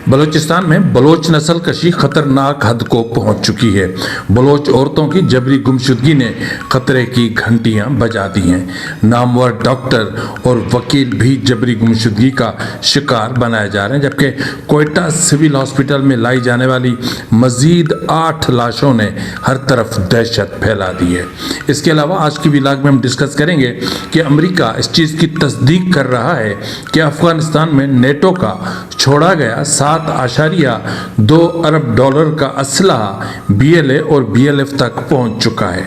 بلوچستان میں بلوچ نسل کشی خطرناک حد کو پہنچ چکی ہے۔ بلوچ عورتوں کی جبری گمشدگی نے خطرے کی گھنٹیاں بجا دی ہیں۔ نامور ڈاکٹر اور وکیل بھی جبری گمشدگی کا شکار بنائے جا رہے ہیں، جبکہ کوئٹہ سول ہاسپٹل میں لائی جانے والی مزید 8 لاشوں نے ہر طرف دہشت پھیلا دی ہے۔ اس کے علاوہ آج کی ولاگ میں ہم ڈسکس کریں گے کہ امریکہ اس چیز کی تصدیق کر رہا ہے کہ افغانستان میں نیٹو کا چھوڑا گیا 7.2 ارب ڈالر کا اسلحہ BLA اور BLF تک پہنچ چکا ہے۔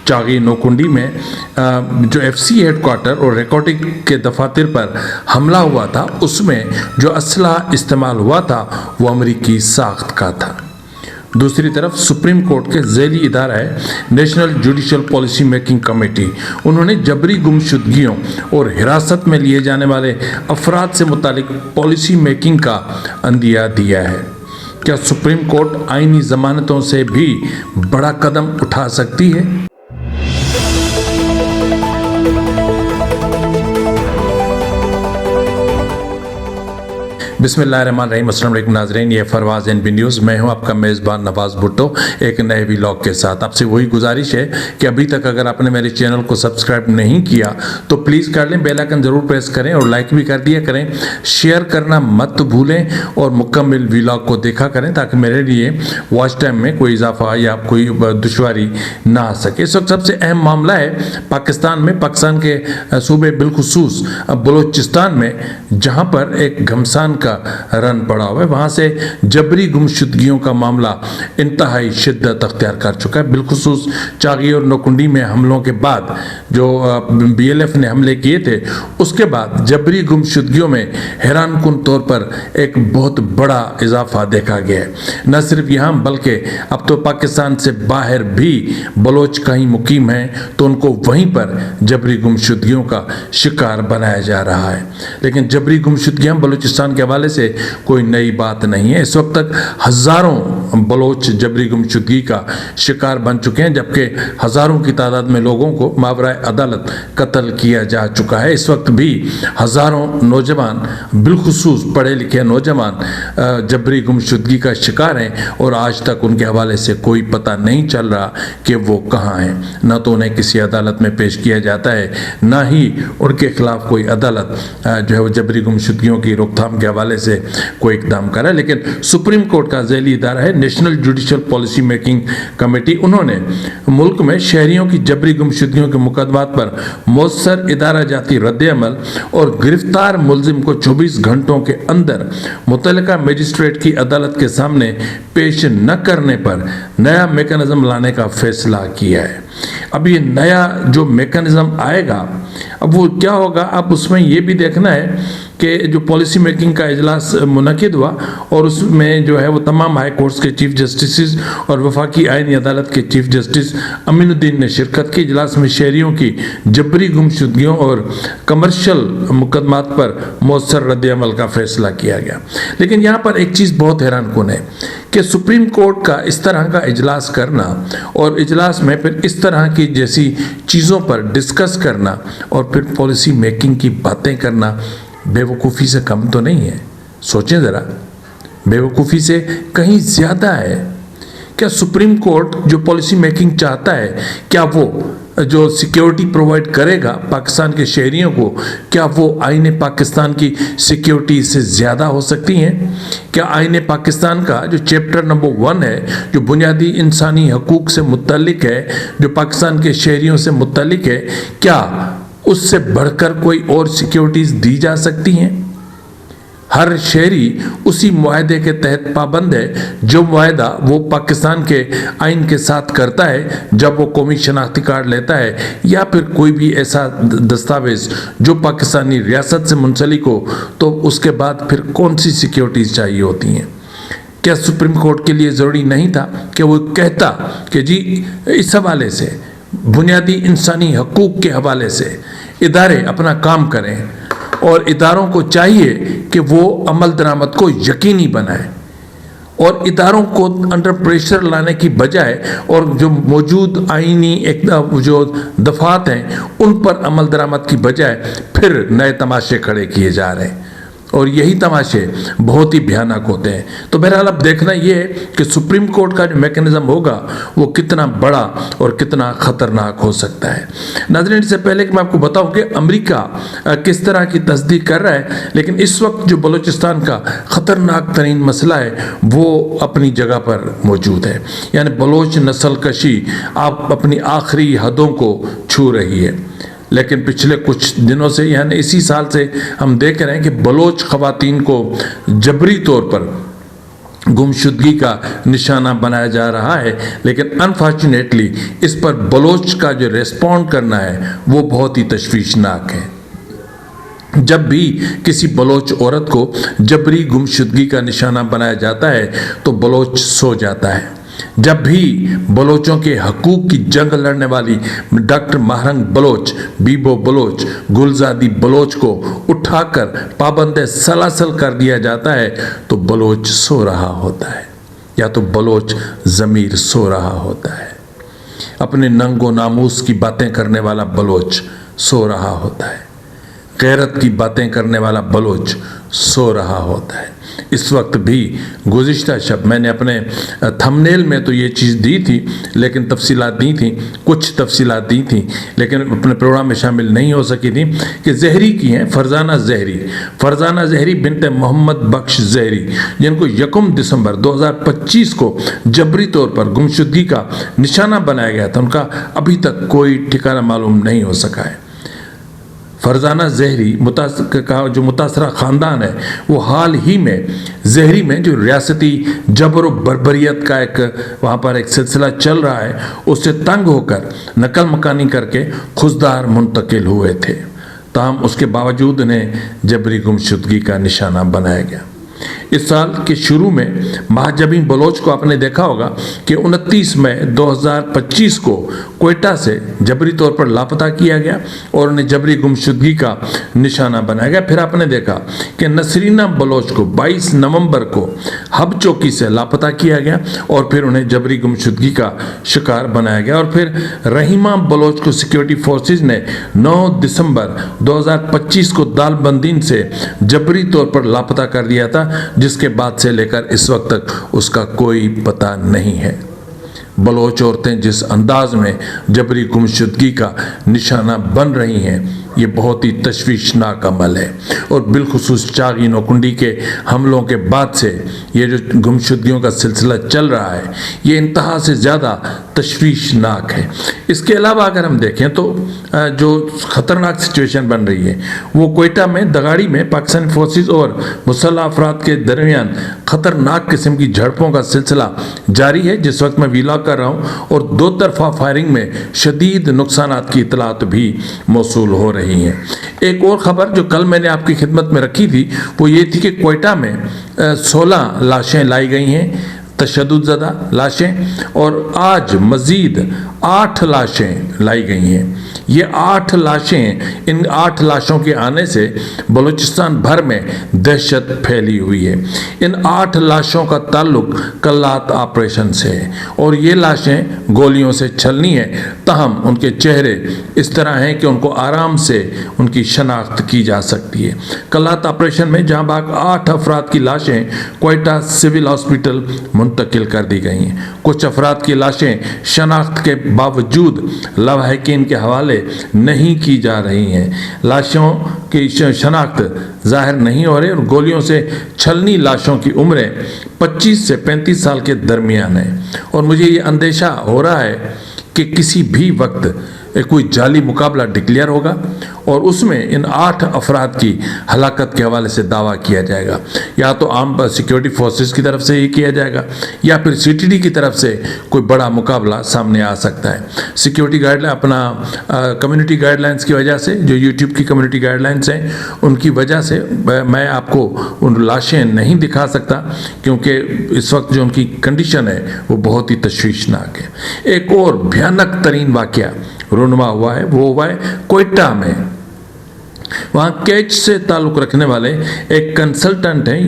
چاغی نوکنڈی میں جو FC ہیڈ کوارٹر اور ریکارڈنگ کے دفاتر پر حملہ ہوا تھا، اس میں جو اسلحہ استعمال ہوا تھا وہ امریکی ساخت کا تھا۔ دوسری طرف سپریم کورٹ کے ذیلی ادارہ ہے national judicial policy making committee, انہوں نے جبری گمشدگیوں اور حراست میں لیے جانے والے افراد سے متعلق پالیسی میکنگ کا عندیہ دیا ہے۔ کیا سپریم کورٹ آئینی ضمانتوں سے بھی بڑا قدم اٹھا سکتی ہے؟ بسم اللہ الرحمن الرحیم۔ السلام علیکم ناظرین، یہ فروز NB نیوز، میں ہوں آپ کا میزبان نواز بھٹو ایک نئے ولاگ کے ساتھ۔ آپ سے وہی گزارش ہے کہ ابھی تک اگر آپ نے میرے چینل کو سبسکرائب نہیں کیا تو پلیز کر لیں، بیل آئکن ضرور پریس کریں اور لائک بھی کر دیا کریں، شیئر کرنا مت بھولیں اور مکمل ولاگ کو دیکھا کریں تاکہ میرے لیے واچ ٹائم میں کوئی اضافہ یا کوئی دشواری نہ آ سکے۔ اس وقت سب سے اہم معاملہ ہے پاکستان کے صوبے بالخصوص بلوچستان میں، جہاں پر ایک گھمسان کا رن پڑا ہوا ہے۔ وہاں سے جبری گمشدگیوں کا معاملہ انتہائی شدت اختیار کر چکا ہے، بالخصوص چاغی اور نوکنڈی میں حملوں کے بعد جو BLF نے حملے کیے تھے، اس کے بعد جبری گمشدگیوں میں حیران کن طور پر ایک بہت بڑا اضافہ دیکھا گیا ہے۔ نہ صرف یہاں بلکہ اب تو پاکستان سے باہر بھی بلوچ کہیں مقیم ہیں تو ان کو وہیں پر جبری گمشدگیوں کا شکار بنایا جا رہا ہے۔ لیکن جبری گمشدگیاں بلوچستان کے حوالے سے کوئی نئی بات نہیں ہے۔ اس وقت تک ہزاروں بلوچ جبری گمشدگی کا شکار بن چکے ہیں، جبکہ ہزاروں کی تعداد میں لوگوں کو ماورائے عدالت قتل کیا جا چکا ہے۔ اس وقت بھی ہزاروں نوجوان، بالخصوص پڑھے لکھے نوجوان، جبری گمشدگی کا شکار ہیں اور آج تک ان کے حوالے سے کوئی پتہ نہیں چل رہا کہ وہ کہاں ہیں۔ نہ تو انہیں کسی عدالت میں پیش کیا جاتا ہے، نہ ہی ان کے خلاف کوئی عدالت جو ہے وہ جبری گمشدگیوں کی روک تھام کے حوالے سے کوئی اقدام کرا ہے۔ لیکن سپریم کورٹ کا ذیلی ادارہ ہے national judicial policy making committee, انہوں نے ملک میں شہریوں کی جبری گمشدگیوں کے مقدمات پر مؤثر ادارہ جاتی رد عمل اور گرفتار ملزم کو 24 گھنٹوں کے اندر متعلقہ میجسٹریٹ کی عدالت کے سامنے پیش نہ کرنے پر نیا میکانزم لانے کا فیصلہ کیا ہے۔ اب یہ نیا جو میکانزم آئے گا، اب وہ کیا ہوگا؟ اب اس میں یہ بھی دیکھنا ہے کہ جو پالیسی میکنگ کا اجلاس منعقد ہوا اور اس میں جو ہے وہ تمام ہائی کورٹس کے چیف جسٹسز اور وفاقی آئینی عدالت کے چیف جسٹس امین الدین نے شرکت کی۔ اجلاس میں شہریوں کی جبری گمشدگیوں اور کمرشل مقدمات پر مؤثر رد عمل کا فیصلہ کیا گیا۔ لیکن یہاں پر ایک چیز بہت حیران کن ہے کہ سپریم کورٹ کا اس طرح کا اجلاس کرنا اور اجلاس میں پھر اس طرح کی جیسی چیزوں پر ڈسکس کرنا اور پھر پالیسی میکنگ کی باتیں کرنا بے وقوفی سے کم تو نہیں ہے۔ سوچیں ذرا، بے وقوفی سے کہیں زیادہ ہے۔ کیا سپریم کورٹ جو پالیسی میکنگ چاہتا ہے، کیا وہ جو سیکیورٹی پرووائڈ کرے گا پاکستان کے شہریوں کو، کیا وہ آئین پاکستان کی سیکیورٹی سے زیادہ ہو سکتی ہیں؟ کیا آئین پاکستان کا جو چیپٹر نمبر 1 ہے، جو بنیادی انسانی حقوق سے متعلق ہے، جو پاکستان کے شہریوں سے متعلق ہے، کیا اس سے بڑھ کر کوئی اور سیکیورٹیز دی جا سکتی ہیں؟ ہر شہری اسی معاہدے کے تحت پابند ہے جو معاہدہ وہ پاکستان کے آئین کے ساتھ کرتا ہے جب وہ قومی شناختی کارڈ لیتا ہے یا پھر کوئی بھی ایسا دستاویز جو پاکستانی ریاست سے منسلک ہو، تو اس کے بعد پھر کون سی سیکیورٹیز چاہیے ہوتی ہیں؟ کیا سپریم کورٹ کے لیے ضروری نہیں تھا کہ وہ کہتا کہ جی اس حوالے سے، بنیادی انسانی حقوق کے حوالے سے ادارے اپنا کام کریں اور اداروں کو چاہیے کہ وہ عمل درآمد کو یقینی بنائیں اور اداروں کو انڈر پریشر لانے کی بجائے اور جو موجود آئینی جو دفعات ہیں ان پر عمل درآمد کی بجائے پھر نئے تماشے کھڑے کیے جا رہے ہیں और यही तमाशे बहुत ही भयानक होते हैं। तो बहरहाल अब देखना ये है कि सुप्रीम कोर्ट का जो मैकेनिज्म होगा वो कितना बड़ा और कितना खतरनाक हो सकता है। नाज़रीन, इससे पहले कि मैं आपको बताऊं कि अमेरिका किस तरह की तस्दीक कर रहा है, लेकिन इस वक्त जो बलूचिस्तान का खतरनाक तरीन मसला है वो अपनी जगह पर मौजूद है। यानी बलोच नस्ल कशी आप अपनी आखिरी हदों को छू रही है। लेकिन पिछले कुछ दिनों से, यानी इसी साल से हम देख रहे हैं कि बलोच ख़वातीन को जबरी तौर पर गुमशुदगी का निशाना बनाया जा रहा है। लेकिन अनफॉर्चुनेटली इस पर बलोच का जो रिस्पॉन्ड करना है वो बहुत ही तशवीशनाक है। जब भी किसी बलोच औरत को जबरी गुमशुदगी का निशाना बनाया जाता है तो बलोच सो जाता है। जब भी बलोचों के हकूक़ की जंग लड़ने वाली डॉक्टर महरंग बलोच, बीबो बलोच, गुलजादी बलोच को उठाकर पाबंद सलासल कर दिया जाता है तो बलोच सो रहा होता है, या तो बलोच ज़मीर सो रहा होता है। अपने नंगो नामूस की बातें करने वाला बलोच सो रहा होता है। गैरत की बातें करने वाला बलोच सो रहा होता है। इस वक्त भी गुज़िश्ता शब मैंने अपने थंबनेल में तो ये चीज़ दी थी, लेकिन तफसीलात दी थी, कुछ तफसीलात दी थी, लेकिन अपने प्रोग्राम में शामिल नहीं हो सकी थी कि ज़हरी की हैं फरजाना ज़हरी बिनते मोहम्मद बख्श ज़हरी, जिनको 1 दिसंबर 2025 को जबरी तौर पर गुमशुदगी का निशाना बनाया गया था। उनका अभी तक कोई ठिकाना मालूम नहीं हो सका है। फरजाना ज़हरी का जो मुतासरा ख़ानदान है वो हाल ही में ज़हरी में जो रियासती जबर व बर्बरियत का एक वहाँ पर एक सिलसिला चल रहा है उससे तंग होकर नकल मकानी करके खुशदार मुंतकिल हुए थे। ताहम उसके बावजूद उन्हें जबरी गुमशुदगी का निशाना बनाया गया। इस साल के शुरू में महाजबीन बलोच को आपने देखा होगा कि 29 मई 2025 को कोयटा से जबरी तौर पर लापता किया गया और उन्हें जबरी गुमशुदगी का निशाना बनाया गया। फिर आपने देखा कि नसरीना बलोच को 22 नवंबर को हब चौकी से लापता किया गया और फिर उन्हें जबरी गुमशुदगी का शिकार बनाया गया। और फिर रहीमा बलोच को सिक्योरिटी फोर्सेज ने 9 दिसंबर 2025 को दालबंदीन से जबरी तौर पर लापता कर दिया था, जिसके बाद से लेकर इस वक्त तक उसका कोई पता नहीं है। बलोच औरतें जिस अंदाज में जबरी गुमशुदगी का निशाना बन रही हैं ये बहुत ही तशवीशनाक अमल है। और बिलखुसूस चागी नौकुंडी के हमलों के बाद से ये जो गुमशुदगियों का सिलसिला चल रहा है ये इंतहा से ज़्यादा तशवीशनाक है। इसके अलावा अगर हम देखें तो जो ख़तरनाक सिचुएशन बन रही है वो कोयटा में दगाड़ी में पाकिस्तानी फोर्सेस और मुसल्लह अफराद के दरमियान ख़तरनाक किस्म की झड़पों का सिलसिला जारी है, जिस वक्त मैं व्लॉग कर रहा हूँ। और दो तरफा फायरिंग में शदीद नुकसानात की इतलात भी मौसूल हो रही हैं। एक और ख़बर जो कल मैंने आपकी खिदमत में रखी थी वो ये थी कि कोयटा में 16 लाशें लाई गई हैं, तशद्दुद ज़दा लाशें, और आज मज़ीद 8 लाशें लाई गई हैं। ये 8 लाशें, इन 8 लाशों के आने से बलूचिस्तान भर में दहशत फैली हुई है। इन 8 लाशों का ताल्लुक कल्लात ऑपरेशन से है और ये लाशें गोलियों से छलनी है, ताहम उनके चेहरे इस तरह हैं कि उनको आराम से उनकी शनाख्त की जा सकती है। कल्लात ऑपरेशन में जहाँ बाग 8 अफराद की लाशें कोयटा सिविल हॉस्पिटल मुंतकिल कर दी गई हैं। कुछ अफराद की लाशें शनाख्त के बावजूद लवाहिकीन के हवाले नहीं की जा रही हैं। लाशों की शनाख्त जाहिर नहीं हो रही और गोलियों से छलनी लाशों की उम्रें 25 से 35 साल के दरमियान है। और मुझे ये अंदेशा हो रहा है कि किसी भी वक्त कोई जाली मुकाबला डिक्लेयर होगा और उसमें इन 8 अफराद की हलाकत के हवाले से दावा किया जाएगा। या तो आम सिक्योरिटी फोर्सेस की तरफ से ये किया जाएगा या फिर सीटीडी की तरफ से कोई बड़ा मुकाबला सामने आ सकता है। सिक्योरिटी गाइडलाइन अपना कम्युनिटी गाइडलाइंस की वजह से, जो यूट्यूब की कम्युनिटी गाइडलाइंस हैं उनकी वजह से मैं आपको उन लाशें नहीं दिखा सकता, क्योंकि इस वक्त जो उनकी कंडीशन है वो बहुत ही तशवीशनाक है। एक और भयानक तरीन वाक़या रुनमा हुआ है, वो हुआ है कोयटा में। वहाँ कैच से ताल्लुक़ रखने वाले एक कंसल्टेंट हैं,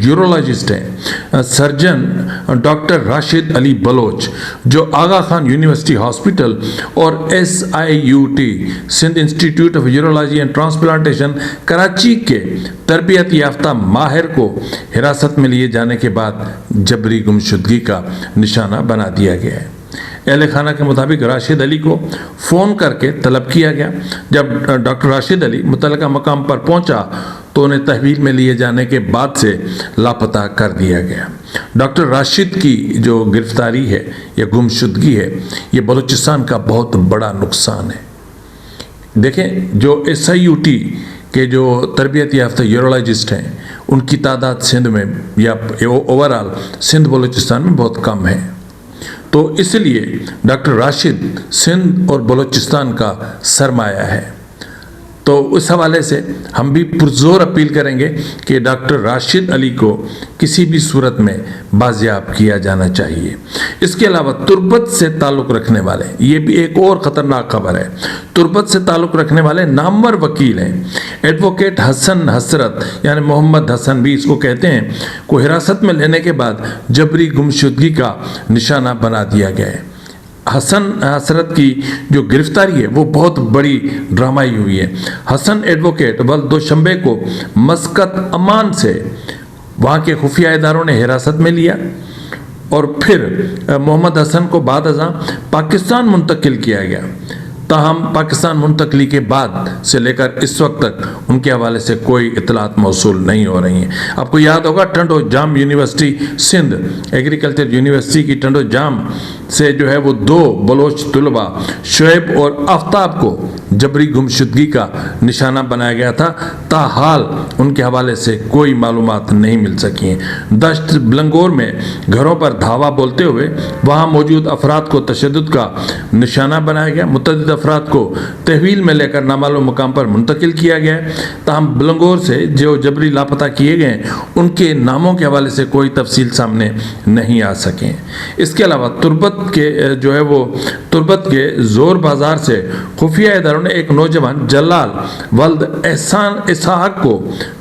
यूरोलॉजिस्ट हैं, सर्जन डॉक्टर राशिद अली बलोच, जो आगा खान यूनिवर्सिटी हॉस्पिटल और SIUT Sindh Institute of Urology and Transplantation Karachi के तरबियत याफ्ता माहिर को हिरासत में लिए जाने के बाद जबरी गुमशुदगी का निशाना बना दिया गया है। अहले खाना के मुताबिक राशिद अली को फ़ोन करके तलब किया गया। जब डॉक्टर राशिद अली मुतल्लिका मकाम पर पहुंचा तो उन्हें तहवील में लिए जाने के बाद से लापता कर दिया गया। डॉक्टर राशिद की जो गिरफ्तारी है या गुमशुदगी है, ये बलूचिस्तान का बहुत बड़ा नुकसान है। देखें, जो SIUT के जो तरबियत याफ्ता यूरोलॉजिस्ट हैं, उनकी तादाद सिंध में या ओवरऑल सिंध बलूचिस्तान में बहुत कम है। तो इसलिए डॉक्टर राशिद सिंध और बलूचिस्तान का सरमाया है। तो उस हवाले से हम भी पुरजोर अपील करेंगे कि डॉक्टर राशिद अली को किसी भी सूरत में बाजियाब किया जाना चाहिए। इसके अलावा तुर्बत से ताल्लुक़ रखने वाले, ये भी एक और ख़तरनाक खबर है, तुर्बत से ताल्लुक़ रखने वाले नामवर वकील हैं एडवोकेट हसन हसरत यानी मोहम्मद हसन भी इसको कहते हैं, को हिरासत में लेने के बाद जबरी गुमशुदगी का निशाना बना दिया गया है। हसन हसरत की जो गिरफ्तारी है वो बहुत बड़ी ड्रामाई हुई है। हसन एडवोकेट बल दोशंबे को मस्कत अमान से वहाँ के खुफिया इदारों ने हिरासत में लिया और फिर मोहम्मद हसन को बाद अज़ां पाकिस्तान मुंतकिल किया गया। ताहम पाकिस्तान मुंतकली के बाद से लेकर इस वक्त तक उनके हवाले से कोई इतलात मौसूल नहीं हो रही हैं। आपको याद होगा टंडो जाम यूनिवर्सिटी सिंध एग्रीकल्चर यूनिवर्सिटी की टंडो जाम से जो है वो 2 बलोच तलबा शुएब और आफ्ताब को जबरी गुमशुदगी का निशाना बनाया गया था। ताहाल उनके हवाले से कोई मालूमात नहीं मिल सकी हैं। दश्त बलंगोर में घरों पर धावा बोलते हुए वहाँ मौजूद अफराद को तशद्दुद का निशाना बनाया गया। मुतअद्दिद अफराद को तहवील में लेकर नामालूम मकाम पर मुंतकिल किया गया। ताहम बलंगोर से जो जबरी लापता किए गए उनके नामों के हवाले से कोई तफसील सामने नहीं आ सके। इसके अलावा तुर्बत के जो है वो तुर्बत के जोर बाजार से खुफिया इदारों ने एक नौजवान जलाल वल्द एहसान इसहाक को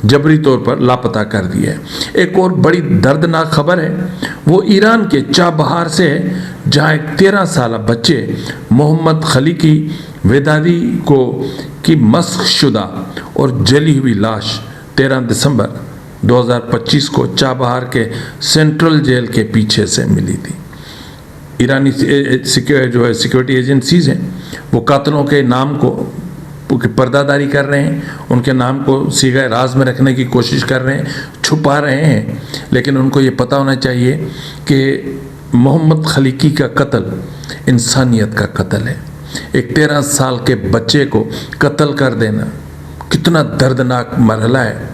जबरी तौर पर लापता कर दिया है। एक और बड़ी दर्दनाक खबर है, वो ईरान के चाबहार से है, जहाँ एक 13 साल बच्चे मोहम्मद खलीकी वेदादी को की मस्ख शुदा और जली हुई लाश 13 दिसंबर 2025 को चाबहार के सेंट्रल जेल के पीछे से मिली थी। ईरानी जो है सिक्योरिटी एजेंसीज हैं वो कातलों के नाम को पर्दादारी कर रहे हैं, उनके नाम को सीगा राज में रखने की कोशिश कर रहे हैं, छुपा रहे हैं। लेकिन उनको ये पता होना चाहिए कि मोहम्मद खलीकी का कत्ल इंसानियत का कत्ल है। एक 13 साल के बच्चे को कत्ल कर देना कितना दर्दनाक मरहला है,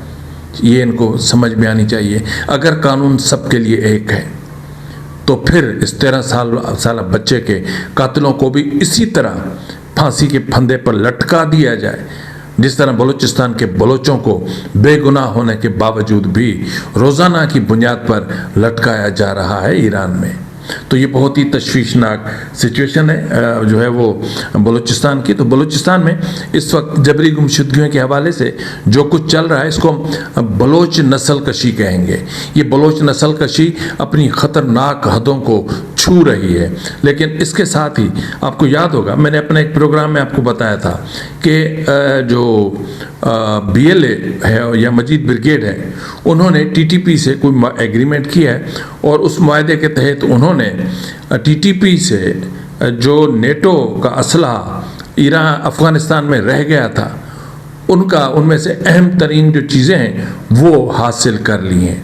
ये इनको समझ में आनी चाहिए। अगर कानून सबके लिए एक है तो फिर इस 13 साल बच्चे के कातिलों को भी इसी तरह फांसी के फंदे पर लटका दिया जाए, जिस तरह बलूचिस्तान के बलोचों को बेगुनाह होने के बावजूद भी रोज़ाना की बुनियाद पर लटकाया जा रहा है ईरान में। तो ये बहुत ही तशवीशनाक सिचुएशन है जो है वो बलूचिस्तान की। तो बलूचिस्तान में इस वक्त जबरी गुमशुदगियों के हवाले से जो कुछ चल रहा है इसको हम बलोच नस्ल कशी कहेंगे। ये बलोच नस्ल कशी अपनी ख़तरनाक हदों को छू रही है। लेकिन इसके साथ ही आपको याद होगा, मैंने अपने एक प्रोग्राम में आपको बताया था कि जो BLA है या मजीद ब्रिगेड है, उन्होंने TTP से कोई एग्रीमेंट किया है और उस मुआहदे के तहत उन्होंने TTP से जो नेटो का असलहा ईरान अफ़गानिस्तान में रह गया था उनमें से अहम तरीन जो चीज़ें हैं वो हासिल कर ली हैं,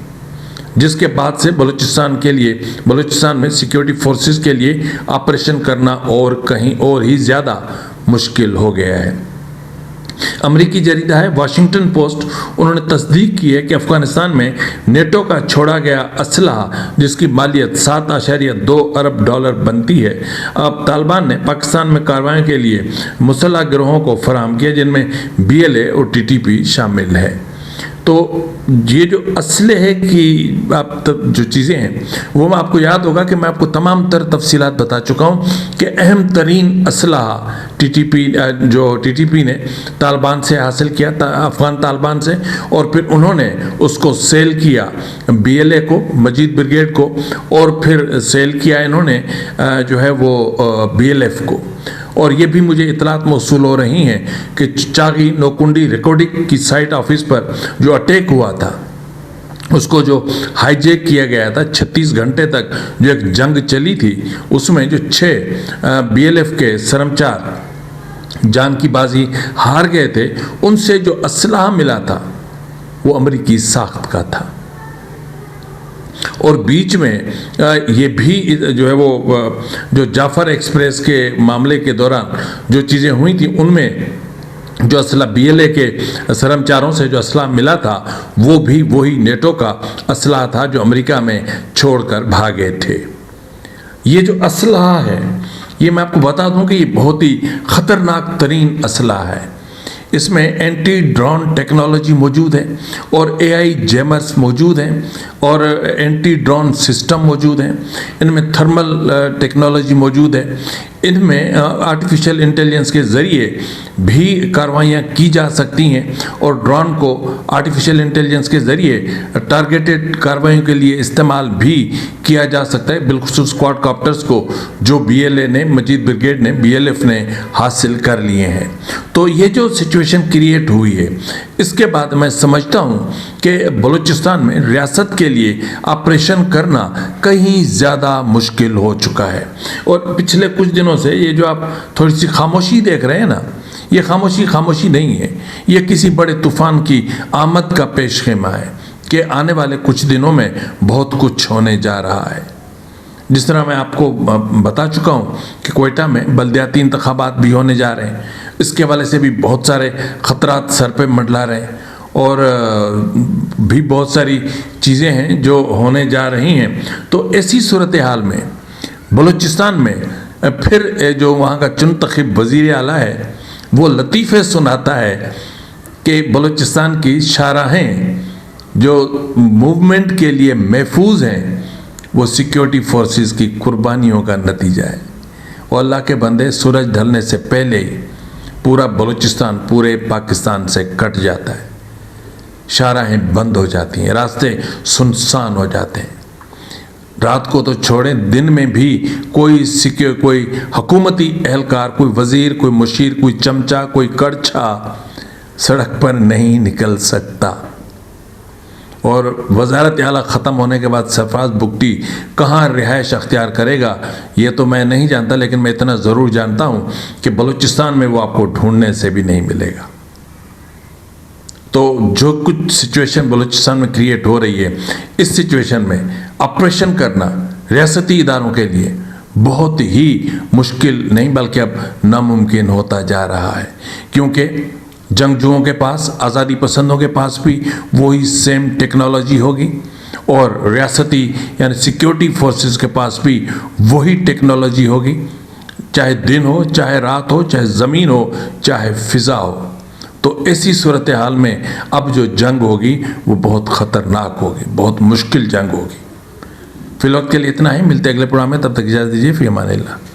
जिसके बाद से बलूचिस्तान में सिक्योरिटी फोर्सेस के लिए ऑपरेशन करना और कहीं और ही ज़्यादा मुश्किल हो गया है। अमरीकी जरीदा है वाशिंगटन पोस्ट, उन्होंने तस्दीक की है कि अफ़गानिस्तान में नेटो का छोड़ा गया असलहा जिसकी मालियत 7.2 अरब डॉलर बनती है, अब तालिबान ने पाकिस्तान में कार्रवाई के लिए मुसल्लह गिरोहों को फराहम किया, जिनमें BLA और TTP शामिल है। تو یہ جو اسلحے کی آپ جو چیزیں ہیں وہ میں آپ کو یاد ہوگا کہ میں آپ کو تمام تر تفصیلات بتا چکا ہوں کہ اہم ترین اسلحہ ٹی ٹی پی نے طالبان سے حاصل کیا، افغان طالبان سے، اور پھر انہوں نے اس کو سیل کیا BLA کو، مجید بریگیڈ کو، اور پھر سیل کیا انہوں نے جو ہے وہ BLF کو۔ اور یہ بھی مجھے اطلاعات موصول ہو رہی ہیں کہ چاغی نوکنڈی ریکارڈنگ کی سائٹ آفس پر جو اٹیک ہوا تھا، اس کو جو ہائی جیک کیا گیا تھا، 36 گھنٹے تک جو ایک جنگ چلی تھی، اس میں جو 6 BLF کے سرمچار جان کی بازی ہار گئے تھے، ان سے جو اسلحہ ملا تھا وہ امریکی ساخت کا تھا۔ اور بیچ میں یہ بھی جو ہے وہ جو جعفر ایکسپریس کے معاملے کے دوران جو چیزیں ہوئی تھیں، ان میں جو اسلحہ BLA کے سرمچاروں سے جو اسلحہ ملا تھا وہ بھی وہی نیٹو کا اسلحہ تھا جو امریکہ میں چھوڑ کر بھاگے تھے۔ یہ جو اسلحہ ہے یہ میں آپ کو بتا دوں کہ یہ بہت ہی خطرناک ترین اسلحہ ہے۔ اس میں اینٹی ڈرون ٹیکنالوجی موجود ہے، اور AI جیمرز موجود ہیں، اور اینٹی ڈرون سسٹم موجود ہیں، ان میں تھرمل ٹیکنالوجی موجود ہے، ان میں آرٹیفیشل انٹیلیجنس کے ذریعے بھی کاروائیاں کی جا سکتی ہیں، اور ڈرون کو آرٹیفیشل انٹیلیجنس کے ذریعے ٹارگیٹڈ کاروائیوں کے لیے استعمال بھی کیا جا سکتا ہے، بالخصوص کوڈ کاپٹرز کو جو BLA نے، مجید بریگیڈ نے، BLF نے حاصل کر لیے ہیں۔ تو یہ جو سچویشن کریٹ ہوئی ہے، اس کے بعد میں سمجھتا ہوں کہ بلوچستان میں ریاست کے لیے آپریشن کرنا کہیں زیادہ مشکل ہو چکا ہے۔ اور پچھلے کچھ دنوں سے یہ جو آپ تھوڑی سی خاموشی دیکھ رہے ہیں نا، یہ خاموشی نہیں ہے، یہ کسی بڑے طوفان کی آمد کا پیش خیمہ ہے کہ آنے والے کچھ دنوں میں بہت کچھ ہونے جا رہا ہے۔ جس طرح میں آپ کو بتا چکا ہوں کہ کوئٹہ میں بلدیاتی انتخابات بھی ہونے جا رہے ہیں، اس کے حوالے سے بھی بہت سارے خطرات سر پہ منڈلا رہے ہیں، اور بھی بہت ساری چیزیں ہیں جو ہونے جا رہی ہیں۔ تو ایسی صورتحال میں بلوچستان میں پھر جو وہاں کا منتخب وزیر اعلیٰ ہے وہ لطیفے سناتا ہے کہ بلوچستان کی شاہراہیں جو موومنٹ کے لیے محفوظ ہیں وہ سیکیورٹی فورسز کی قربانیوں کا نتیجہ ہے۔ اور اللہ کے بندے، سورج ڈھلنے سے پہلے ہی پورا بلوچستان پورے پاکستان سے کٹ جاتا ہے، شاہراہیں بند ہو جاتی ہیں، راستے سنسان ہو جاتے ہیں۔ رات کو تو چھوڑیں، دن میں بھی کوئی حکومتی اہلکار، کوئی وزیر، کوئی مشیر، کوئی چمچہ، کوئی کڑچھا سڑک پر نہیں نکل سکتا۔ اور وزارت اعلیٰ ختم ہونے کے بعد سرفراز بگٹی کہاں رہائش اختیار کرے گا یہ تو میں نہیں جانتا، لیکن میں اتنا ضرور جانتا ہوں کہ بلوچستان میں وہ آپ کو ڈھونڈنے سے بھی نہیں ملے گا۔ تو جو کچھ سچویشن بلوچستان میں کریٹ ہو رہی ہے، اس سچویشن میں آپریشن کرنا ریاستی اداروں کے لیے بہت ہی مشکل نہیں بلکہ اب ناممکن ہوتا جا رہا ہے، کیونکہ جنگجوؤں کے پاس، آزادی پسندوں کے پاس بھی وہی سیم ٹیکنالوجی ہوگی، اور ریاستی یعنی سیکیورٹی فورسز کے پاس بھی وہی ٹیکنالوجی ہوگی، چاہے دن ہو، چاہے رات ہو، چاہے زمین ہو، چاہے فضا ہو۔ تو ایسی صورتحال میں اب جو جنگ ہوگی وہ بہت خطرناک ہوگی، بہت مشکل جنگ ہوگی۔ فی الوقت کے لیے اتنا ہی، ملتے اگلے پروگرام میں، تب تک اجازت دیجیے، فی امان اللہ۔